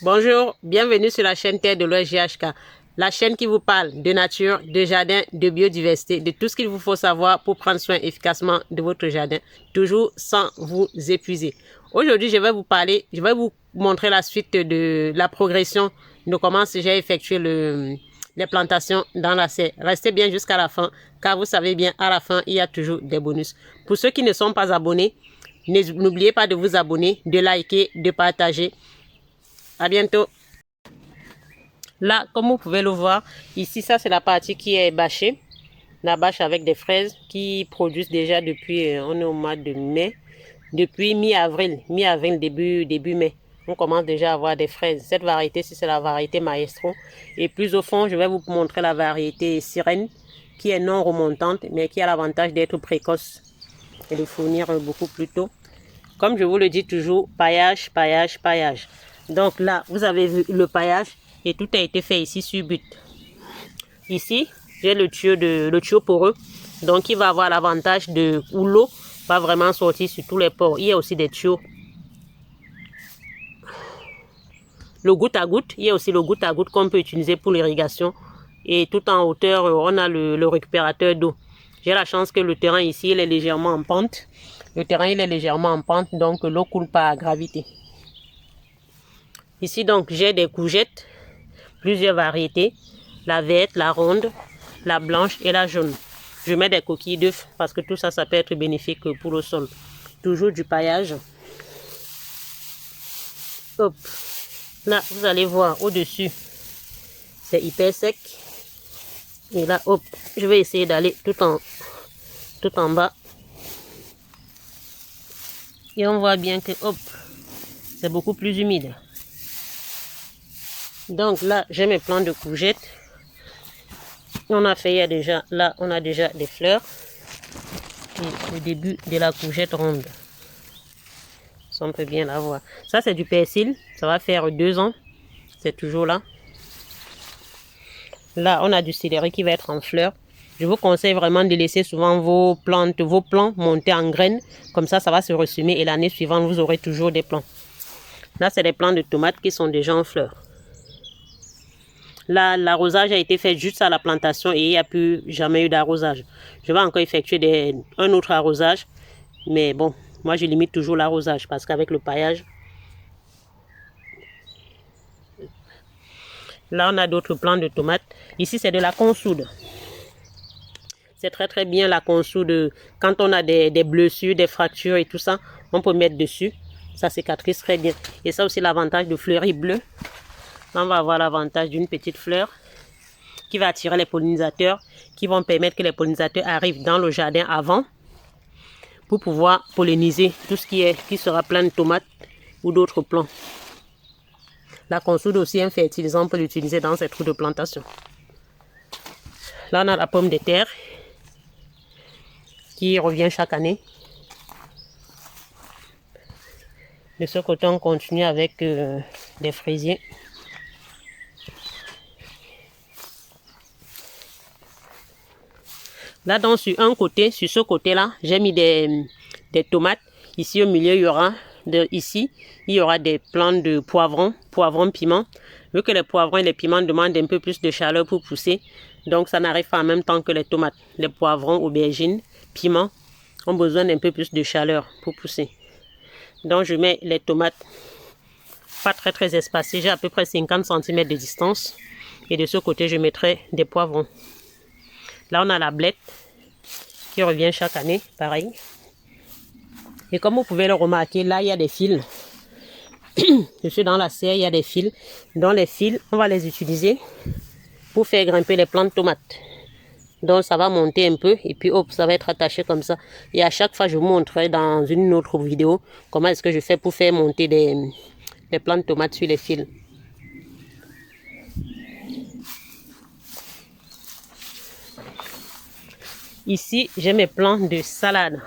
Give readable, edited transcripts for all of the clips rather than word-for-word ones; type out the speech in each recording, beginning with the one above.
Bonjour, bienvenue sur la chaîne Terre de l'Ouest GHK, la chaîne qui vous parle de nature, de jardin, de biodiversité, de tout ce qu'il vous faut savoir pour prendre soin efficacement de votre jardin, toujours sans vous épuiser. Aujourd'hui, je vais vous montrer la suite de la progression de comment j'ai effectué les plantations dans la serre. Restez bien jusqu'à la fin, car vous savez bien, à la fin, il y a toujours des bonus. Pour ceux qui ne sont pas abonnés, n'oubliez pas de vous abonner, de liker, de partager. À bientôt. Là, comme vous pouvez le voir, ici, ça c'est la partie qui est bâchée. La bâche avec des fraises qui produisent déjà depuis, on est au mois de mai, depuis mi-avril, début mai. On commence déjà à avoir des fraises. Cette variété-ci, c'est la variété Maestro. Et plus au fond, je vais vous montrer la variété Sirène, qui est non remontante, mais qui a l'avantage d'être précoce et de fournir beaucoup plus tôt. Comme je vous le dis toujours, paillage, paillage, paillage. Donc là, vous avez vu le paillage et tout a été fait ici sur but. Ici, j'ai le tuyau poreux, donc il va avoir l'avantage de où l'eau va vraiment sortir sur tous les pores. Il y a aussi des tuyaux. Le goutte à goutte, il y a aussi le goutte à goutte qu'on peut utiliser pour l'irrigation. Et tout en hauteur, on a le récupérateur d'eau. J'ai la chance que le terrain ici, il est légèrement en pente. Le terrain, il est légèrement en pente, donc l'eau coule pas à gravité. Ici, donc, j'ai des courgettes, plusieurs variétés, la verte, la ronde, la blanche et la jaune. Je mets des coquilles d'œufs parce que tout ça, ça peut être bénéfique pour le sol. Toujours du paillage. Hop. Là, vous allez voir au-dessus, c'est hyper sec. Et là, hop, je vais essayer d'aller tout en bas. Et on voit bien que, hop, c'est beaucoup plus humide. Donc là, j'ai mes plants de courgettes. On a fait déjà, là, on a déjà des fleurs. Et le début de la courgette ronde. Ça, on peut bien la voir. Ça, c'est du persil. Ça va faire 2 ans. C'est toujours là. Là, on a du céleri qui va être en fleurs. Je vous conseille vraiment de laisser souvent vos plants monter en graines. Comme ça, ça va se ressemer et l'année suivante, vous aurez toujours des plants. Là, c'est des plants de tomates qui sont déjà en fleurs. Là, l'arrosage a été fait juste à la plantation et il n'y a plus jamais eu d'arrosage. Je vais encore effectuer un autre arrosage. Mais bon, moi, je limite toujours l'arrosage parce qu'avec le paillage. Là, on a d'autres plants de tomates. Ici, c'est de la consoude. C'est très très bien la consoude. Quand on a des blessures, des fractures et tout ça, on peut mettre dessus. Ça cicatrise très bien. Et ça aussi, l'avantage de fleurir bleu. Là, on va avoir l'avantage d'une petite fleur qui va attirer les pollinisateurs, qui vont permettre que les pollinisateurs arrivent dans le jardin avant pour pouvoir polliniser tout ce qui sera plein de tomates ou d'autres plants. La consoude aussi, un fertilisant, on peut l'utiliser dans ces trous de plantation. Là, on a la pomme de terre qui revient chaque année. De ce côté, on continue avec des fraisiers. Là, donc, sur ce côté-là, j'ai mis des tomates. Ici, au milieu, il y aura des plants de poivrons, piment. Vu que les poivrons et les piments demandent un peu plus de chaleur pour pousser, donc ça n'arrive pas en même temps que les tomates. Les poivrons, aubergines, piments ont besoin d'un peu plus de chaleur pour pousser. Donc, je mets les tomates pas très très espacées. J'ai à peu près 50 cm de distance. Et de ce côté, je mettrai des poivrons. Là, on a la blette qui revient chaque année, pareil. Et comme vous pouvez le remarquer, là, il y a des fils. Je suis dans la serre, il y a des fils. Dans les fils, on va les utiliser pour faire grimper les plantes de tomates. Donc, ça va monter un peu et puis, hop, ça va être attaché comme ça. Et à chaque fois, je vous montrerai dans une autre vidéo comment est-ce que je fais pour faire monter des plantes de tomates sur les fils. Ici, j'ai mes plants de salade.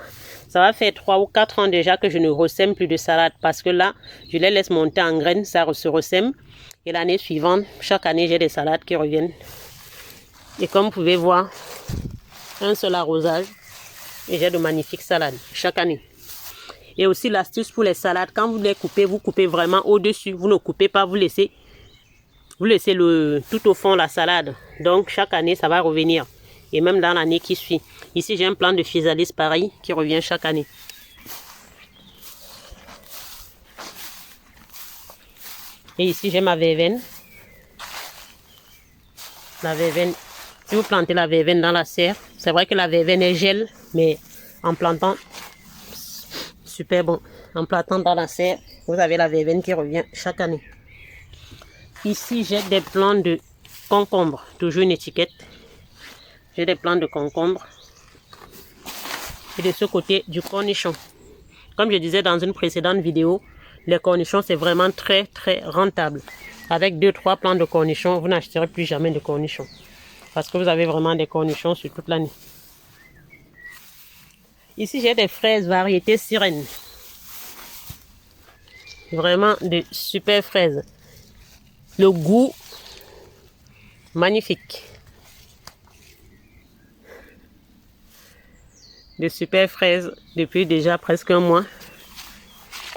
Ça va faire 3 ou 4 ans déjà que je ne ressème plus de salade parce que là, je les laisse monter en graines, ça se ressème. Et l'année suivante, chaque année, j'ai des salades qui reviennent. Et comme vous pouvez voir, un seul arrosage et j'ai de magnifiques salades chaque année. Et aussi l'astuce pour les salades, quand vous les coupez, vous coupez vraiment au-dessus. Vous ne coupez pas, vous laissez tout au fond la salade. Donc chaque année, ça va revenir. Et même dans l'année qui suit. Ici, j'ai un plant de physalis pareil qui revient chaque année. Et ici, j'ai ma verveine. La verveine, si vous plantez la verveine dans la serre, c'est vrai que la verveine est gel, mais en plantant, super bon. En plantant dans la serre, vous avez la verveine qui revient chaque année. Ici, j'ai des plants de concombre, toujours une étiquette. J'ai des plants de concombre. Et de ce côté, du cornichon. Comme je disais dans une précédente vidéo, les cornichons, c'est vraiment très, très rentable. Avec 2-3 plants de cornichons, vous n'acheterez plus jamais de cornichons. Parce que vous avez vraiment des cornichons sur toute l'année. Ici, j'ai des fraises variété sirène. Vraiment de super fraises. Le goût, magnifique. De super fraises depuis déjà presque un mois.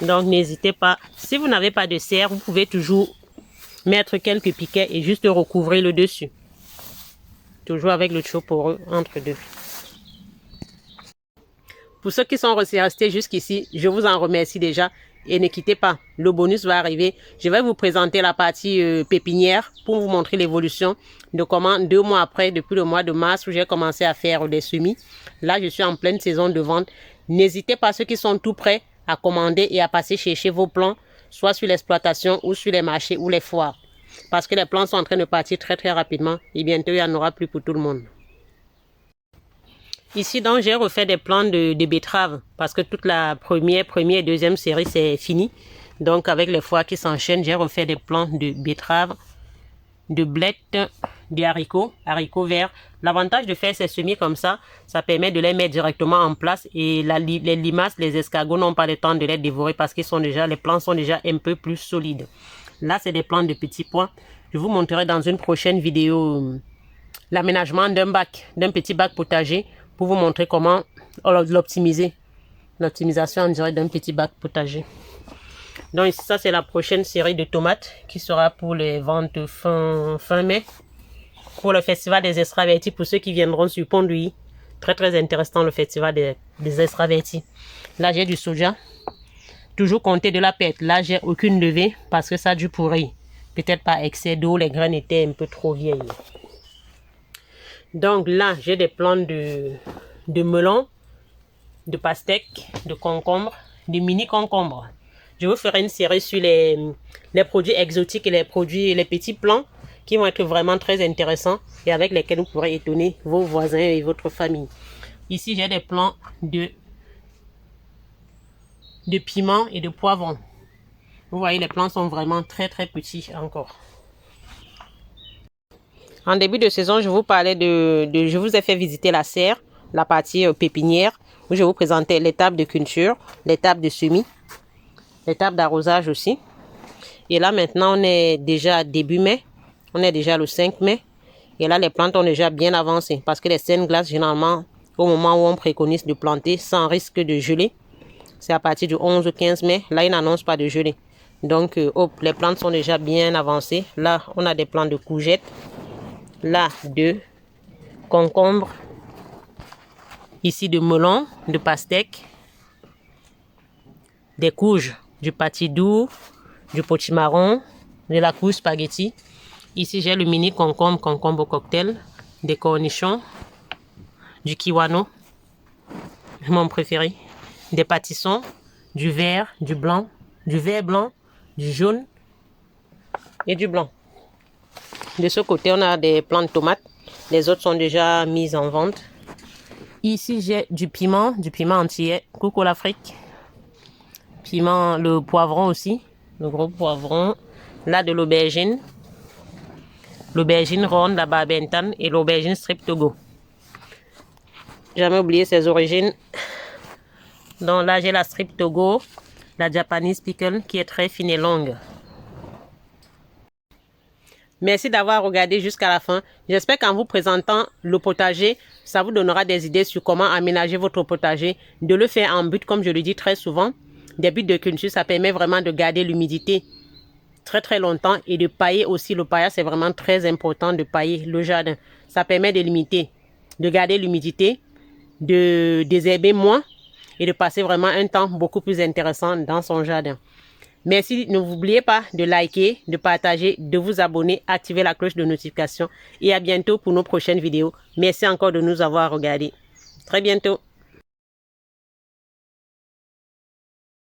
Donc, n'hésitez pas. Si vous n'avez pas de serre, vous pouvez toujours mettre quelques piquets et juste recouvrir le dessus. Toujours avec le tuyau poreux entre deux. Pour ceux qui sont restés jusqu'ici, je vous en remercie déjà. Et ne quittez pas, le bonus va arriver. Je vais vous présenter la partie pépinière pour vous montrer l'évolution de comment 2 mois après, depuis le mois de mars où j'ai commencé à faire des semis. Là, je suis en pleine saison de vente. N'hésitez pas, ceux qui sont tout prêts, à commander et à passer chercher vos plants, soit sur l'exploitation ou sur les marchés ou les foires. Parce que les plants sont en train de partir très très rapidement et bientôt il n'y en aura plus pour tout le monde. Ici donc j'ai refait des plants de betteraves parce que toute la première et deuxième série c'est fini. Donc avec les foires qui s'enchaînent, j'ai refait des plants de betteraves, de blettes, des haricots verts. L'avantage de faire ces semis comme ça permet de les mettre directement en place et les limaces, les escargots n'ont pas le temps de les dévorer parce que les plants sont déjà un peu plus solides. Là, c'est des plants de petits pois. Je vous montrerai dans une prochaine vidéo l'aménagement d'un petit bac potager pour vous montrer comment l'optimiser. L'optimisation en direct d'un petit bac potager. Donc ici, ça c'est la prochaine série de tomates qui sera pour les ventes fin mai. Pour le festival des extravertis, pour ceux qui viendront sur Pont-Louis. Très très intéressant le festival des extravertis. Là j'ai du soja. Toujours compter de la perte. Là j'ai aucune levée parce que ça a dû pourrir. Peut-être par excès d'eau, les graines étaient un peu trop vieilles. Donc là j'ai des plants de melon, de pastèques, de concombres, de mini concombres. Je vous ferai une série sur les produits exotiques et les petits plants qui vont être vraiment très intéressants et avec lesquels vous pourrez étonner vos voisins et votre famille. Ici, j'ai des plants de piment et de poivron. Vous voyez, les plants sont vraiment très très petits encore. En début de saison, je vous parlais je vous ai fait visiter la serre, la partie pépinière, où je vous présentais l'étape de culture, l'étape de semis, l'étape d'arrosage aussi. Et là, maintenant, on est déjà début mai. On est déjà le 5 mai. Et là, les plantes ont déjà bien avancé. Parce que les saines glaces, généralement, au moment où on préconise de planter sans risque de geler, c'est à partir du 11 ou 15 mai. Là, ils n'annoncent pas de gelée. Donc, les plantes sont déjà bien avancées. Là, on a des plants de courgettes. Là, de concombres. Ici, de melon, de pastèques. Des courges, du patidou, du potimarron, de la courge spaghetti. Ici, j'ai le mini concombre au cocktail, des cornichons, du kiwano, mon préféré, des pâtissons, du vert, du blanc, du vert blanc, du jaune et du blanc. De ce côté, on a des plants de tomates. Les autres sont déjà mises en vente. Ici, j'ai du piment antillais. Coucou l'Afrique. Piment, le poivron aussi, le gros poivron. Là, de l'aubergine. L'aubergine ronde, la barbentane et l'aubergine strip Togo. Jamais oublié ses origines. Donc là, j'ai la strip Togo, la Japanese pickle qui est très fine et longue. Merci d'avoir regardé jusqu'à la fin. J'espère qu'en vous présentant le potager, ça vous donnera des idées sur comment aménager votre potager. De le faire en but, comme je le dis très souvent. des buts de culture, ça permet vraiment de garder l'humidité très longtemps et de pailler aussi. Le paillage, c'est vraiment très important de pailler le jardin. Ça permet de limiter, de garder l'humidité, de désherber moins et de passer vraiment un temps beaucoup plus intéressant dans son jardin. Merci, n'oubliez pas de liker, de partager, de vous abonner, activer la cloche de notification et à bientôt pour nos prochaines vidéos. Merci encore de nous avoir regardés. Très bientôt.